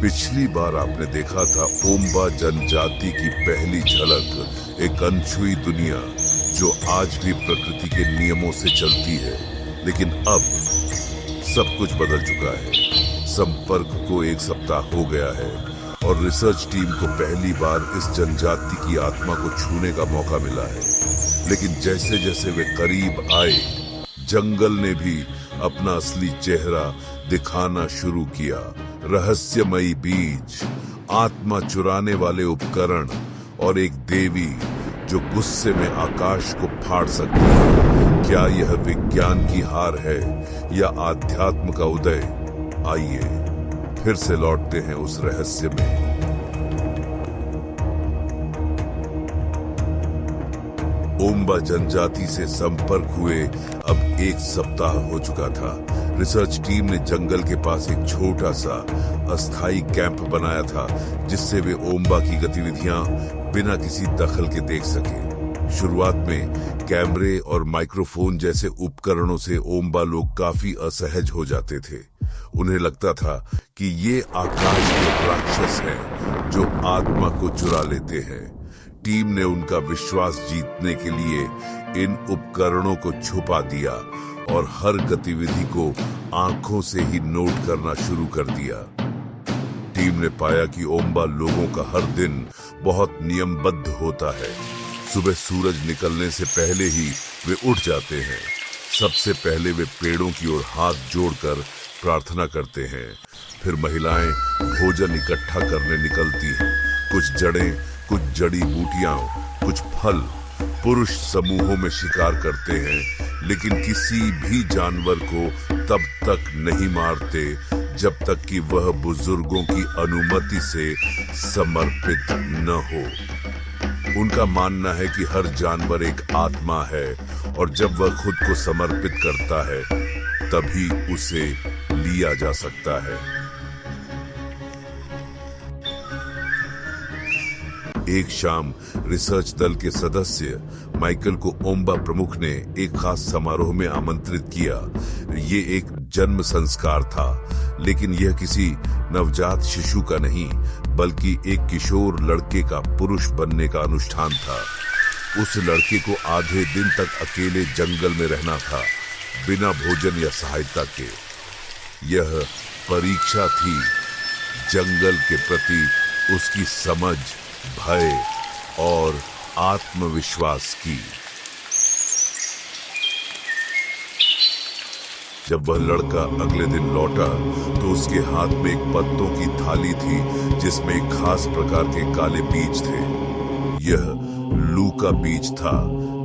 पिछली बार आपने देखा था ओम्बा जनजाति की पहली झलक, एक अनछुई दुनिया जो आज भी प्रकृति के नियमों से चलती है। लेकिन अब सब कुछ बदल चुका है। संपर्क को 1 सप्ताह हो गया है और रिसर्च टीम को पहली बार इस जनजाति की आत्मा को छूने का मौका मिला है। लेकिन जैसे जैसे वे करीब आए, जंगल ने भी अपना असली चेहरा दिखाना शुरू किया। रहस्यमयी बीज, आत्मा चुराने वाले उपकरण और एक देवी जो गुस्से में आकाश को फाड़ सकती है। क्या यह विज्ञान की हार है या आध्यात्म का उदय? आइए फिर से लौटते हैं उस रहस्य में। ओम्बा जनजाति से संपर्क हुए अब 1 सप्ताह हो चुका था। रिसर्च टीम ने जंगल के पास एक छोटा सा अस्थायी कैंप बनाया था, जिससे वे ओम्बा की गतिविधियां बिना किसी दखल के देख सके। शुरुआत में कैमरे और माइक्रोफोन जैसे उपकरणों से ओम्बा लोग काफी असहज हो जाते थे। उन्हें लगता था कि ये आकाश के राक्षस हैं जो आत्मा को चुरा लेते हैं। टीम ने उनका विश्वास जीतने के लिए इन उपकरणों को छुपा दिया और हर गतिविधि को आंखों से ही नोट करना शुरू कर दिया। टीम ने पाया कि ओम्बा लोगों का हर दिन बहुत नियमबद्ध होता है। सुबह सूरज निकलने से पहले ही वे उठ जाते हैं। सबसे पहले वे पेड़ों की ओर हाथ जोड़कर प्रार्थना करते हैं। फिर महिलाएं भोजन इकट्ठा करने निकलती हैं। कुछ जड़ें, कुछ जड़ी बूटियां, कुछ फल। पुरुष समूहों में शिकार करते हैं, लेकिन किसी भी जानवर को तब तक नहीं मारते जब तक कि वह बुजुर्गों की अनुमति से समर्पित न हो। उनका मानना है कि हर जानवर एक आत्मा है और जब वह खुद को समर्पित करता है तभी उसे लिया जा सकता है। एक शाम रिसर्च दल के सदस्य माइकल को ओम्बा प्रमुख ने एक खास समारोह में आमंत्रित किया। ये एक जन्म संस्कार था, लेकिन यह किसी नवजात शिशु का नहीं, बल्कि एक किशोर लड़के का पुरुष बनने का अनुष्ठान था। उस लड़के को आधे दिन तक अकेले जंगल में रहना था, बिना भोजन या सहायता के। यह परीक्षा थी जंगल के प्रति उसकी समझ, भय और आत्मविश्वास की। जब वह लड़का अगले दिन लौटा तो उसके हाथ में एक पत्तों की थाली थी, जिसमें एक खास प्रकार के काले बीज थे। यह लू का बीज था,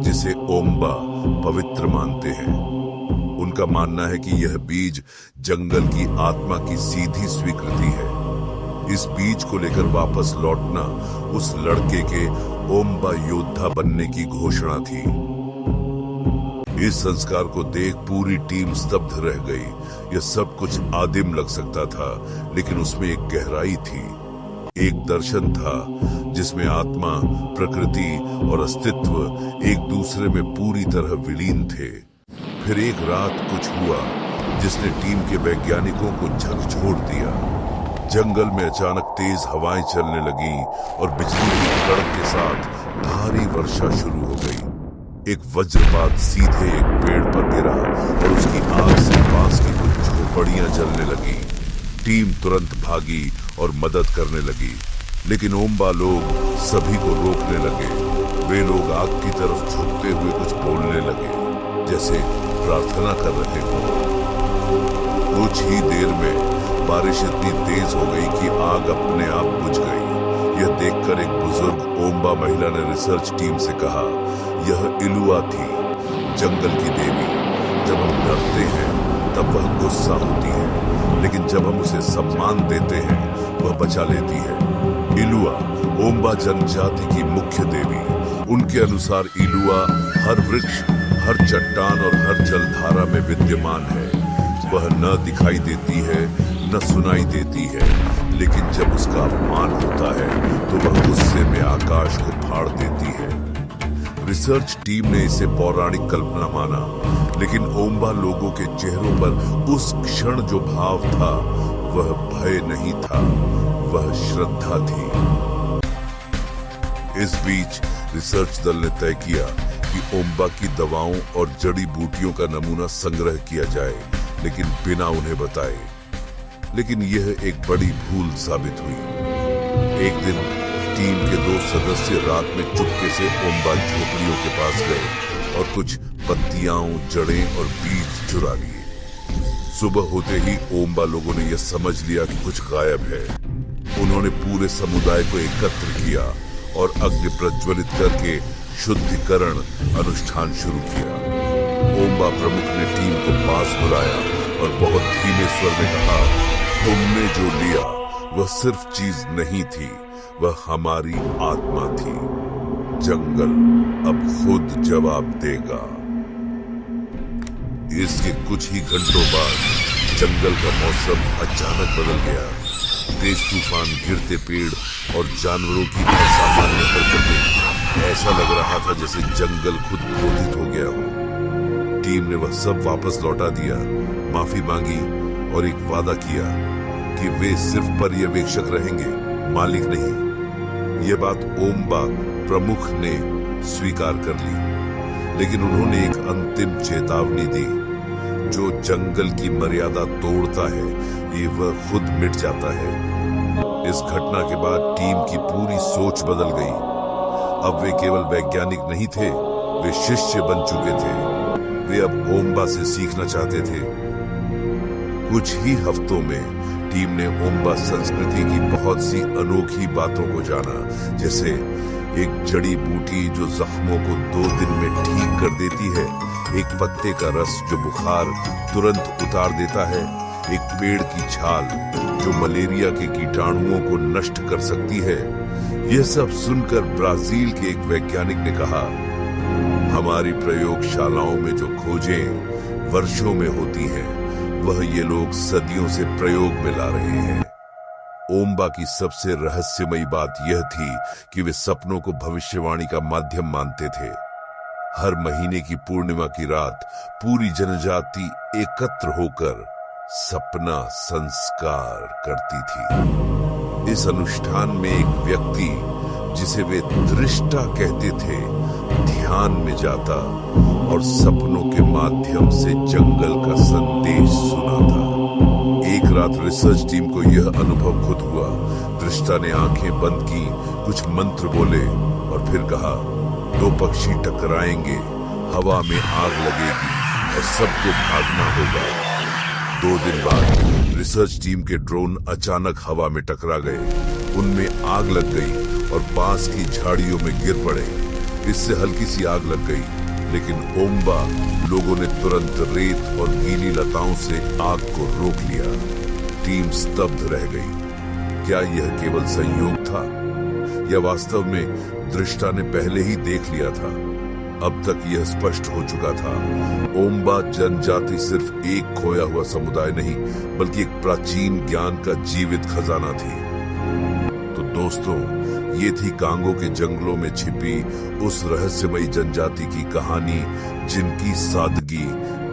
जिसे ओम्बा पवित्र मानते हैं। उनका मानना है कि यह बीज जंगल की आत्मा की सीधी स्वीकृति है। इस बीज को लेकर वापस लौटना उस लड़के के ओम्बा योद्धा बनने की घोषणा थी। इस संस्कार को देख पूरी टीम स्तब्ध रह गई। यह सब कुछ आदिम लग सकता था, लेकिन उसमें एक गहराई थी। एक दर्शन था जिसमें आत्मा, प्रकृति और अस्तित्व एक दूसरे में पूरी तरह विलीन थे। फिर एक रात कुछ हुआ जिसने टीम के वैज्ञानिकों को झकझोर दिया। जंगल में अचानक तेज हवाएं चलने लगी और बिजली की कड़क के साथ भारी वर्षा शुरू हो गई। एक वज्रपात सीधे एक पेड़ पर गिरा और उसकी आग से पास की कुछ झोपड़ियां जलने लगी। टीम तुरंत भागी और मदद करने लगी, लेकिन ओम्बा लोग सभी को रोकने लगे। वे लोग आग की तरफ झुकते हुए कुछ बोलने लगे, जैसे प्रार्थना कर रहे हों। कुछ ही देर में बारिश इतनी तेज हो गई कि आग अपने आप बुझ गई। यह देखकर एक बुजुर्ग ओम्बा महिला ने रिसर्च टीम से कहा, यह इलुआ थी, जंगल की देवी। जब हम डरते हैं तब वह गुस्सा होती है, लेकिन जब हम उसे सम्मान देते हैं वह बचा लेती है। इलुआ ओम्बा जनजाति की मुख्य देवी। उनके अनुसार इलुआ हर वृक्ष, हर चट्टान और हर जलधारा में विद्यमान है। वह न दिखाई देती है, न सुनाई देती है, लेकिन जब उसका अपमान होता है तो वह गुस्से में आकाश को फाड़ देती है। रिसर्च टीम ने इसे पौराणिक कल्पना माना, लेकिन ओम्बा लोगों के चेहरों पर उस क्षण जो भाव था वह भय नहीं था, वह श्रद्धा थी। इस बीच रिसर्च दल ने तय किया कि ओम्बा की दवाओं और जड़ी बूटियों का नमूना संग्रह किया जाए, लेकिन बिना उन्हें बताए। लेकिन यह एक बड़ी भूल साबित हुई। एक दिन टीम के 2 सदस्य रात में चुपके से ओम्बा झोपड़ियों के पास गए और कुछ पत्तियां, जड़ें और बीज चुरा लिए। सुबह होते ही ओम्बा लोगों ने यह समझ लिया कि कुछ गायब है। उन्होंने पूरे समुदाय को एकत्र किया और अग्नि प्रज्वलित करके शुद्धिकरण अनुष्ठान शुरू किया। ओम्बा प्रमुख ने टीम को पास बुलाया और बहुत धीमे स्वर में कहा, तुमने जो लिया वह सिर्फ चीज नहीं थी, वह हमारी आत्मा थी। जंगल अब खुद जवाब देगा। इसके कुछ ही घंटों बाद जंगल का मौसम अचानक बदल गया। तेज तूफान, गिरते पेड़ और जानवरों की असामान्य हरकतें, ऐसा लग रहा था जैसे जंगल खुद क्रोधित हो गया हो। टीम ने वह सब वापस लौटा दिया, माफी मांगी और एक वादा किया कि वे सिर्फ पर्यवेक्षक रहेंगे, मालिक नहीं। यह बात ओम्बा प्रमुख ने स्वीकार कर ली, लेकिन उन्होंने एक अंतिम चेतावनी दी, जो जंगल की मर्यादा तोड़ता है, ये वह खुद मिट जाता है। इस घटना के बाद टीम की पूरी सोच बदल गई। अब वे केवल वैज्ञानिक नहीं थे, वे शिष्य बन चुके थे। वे अब ओम्बा से सीखना चाहते थे। कुछ ही हफ्तों में टीम ने ओम्बा संस्कृति की बहुत सी अनोखी बातों को जाना, जैसे एक जड़ी बूटी जो जख्मों को 2 दिन में ठीक कर देती है, एक पत्ते का रस जो बुखार तुरंत उतार देता है, एक पेड़ की छाल जो मलेरिया के कीटाणुओं को नष्ट कर सकती है। यह सब सुनकर ब्राजील के एक वैज्ञानिक ने कहा, हमारी प्रयोगशालाओं में जो खोजें वर्षों में होती हैं, वह ये लोग सदियों से प्रयोग में ला रहे हैं। ओम्बा की सबसे रहस्यमयी बात यह थी कि वे सपनों को भविष्यवाणी का माध्यम मानते थे। हर महीने की पूर्णिमा की रात पूरी जनजाति एकत्र होकर सपना संस्कार करती थी। इस अनुष्ठान में एक व्यक्ति, जिसे वे दृष्टा कहते थे, ध्यान में जाता और सपनों के माध्यम से जंगल का संदेश सुनाता। एक रात रिसर्च टीम को यह अनुभव खुद हुआ। दृष्टा ने आंखें बंद की, कुछ मंत्र बोले और फिर कहा, 2 पक्षी टकराएंगे, हवा में आग लगेगी और सबको भागना होगा। 2 दिन बाद रिसर्च टीम के ड्रोन अचानक हवा में टकरा गए। उनमें आग लग गई और पास की झाड़ियों में गिर पड़े। इससे हल्की सी आग लग गई, लेकिन ओम्बा लोगों ने तुरंत रेत और गीली लताओं से आग को रोक लिया। टीम स्तब्ध रह गई। क्या यह केवल संयोग था या वास्तव में दृष्टा ने पहले ही देख लिया था? अब तक यह स्पष्ट हो चुका था, ओम्बा जनजाति सिर्फ एक खोया हुआ समुदाय नहीं, बल्कि एक प्राचीन ज्ञान का जीवित खजाना थी। तो दोस्तों, ये थी कांगो के जंगलों में छिपी उस रहस्यमयी जनजाति की कहानी, जिनकी सादगी,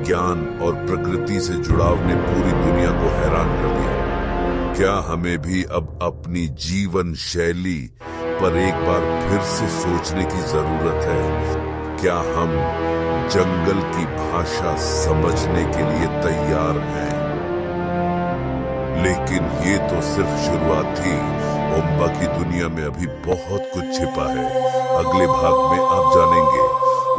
ज्ञान और प्रकृति से जुड़ाव ने पूरी दुनिया को हैरान कर दिया। क्या हमें भी अब अपनी जीवन शैली पर एक बार फिर से सोचने की जरूरत है? क्या हम जंगल की भाषा समझने के लिए तैयार हैं? लेकिन ये तो सिर्फ शुरुआत थी। ओम्बा की दुनिया में अभी बहुत कुछ छिपा है। अगले भाग में आप जानेंगे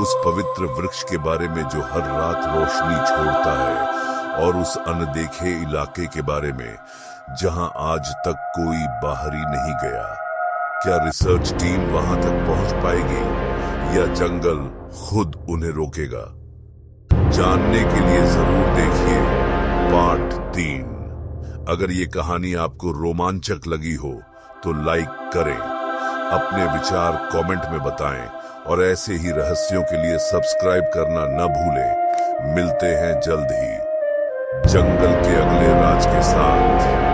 उस पवित्र वृक्ष के बारे में जो हर रात रोशनी छोड़ता है, और उस अनदेखे इलाके के बारे में जहां आज तक कोई बाहरी नहीं गया। क्या रिसर्च टीम वहां तक पहुंच पाएगी या जंगल खुद उन्हें रोकेगा? जानने के लिए जरूर देखिए पार्ट 3। अगर ये कहानी आपको रोमांचक लगी हो तो लाइक करें, अपने विचार कमेंट में बताएं और ऐसे ही रहस्यों के लिए सब्सक्राइब करना न भूलें। मिलते हैं जल्द ही जंगल के अगले राज के साथ।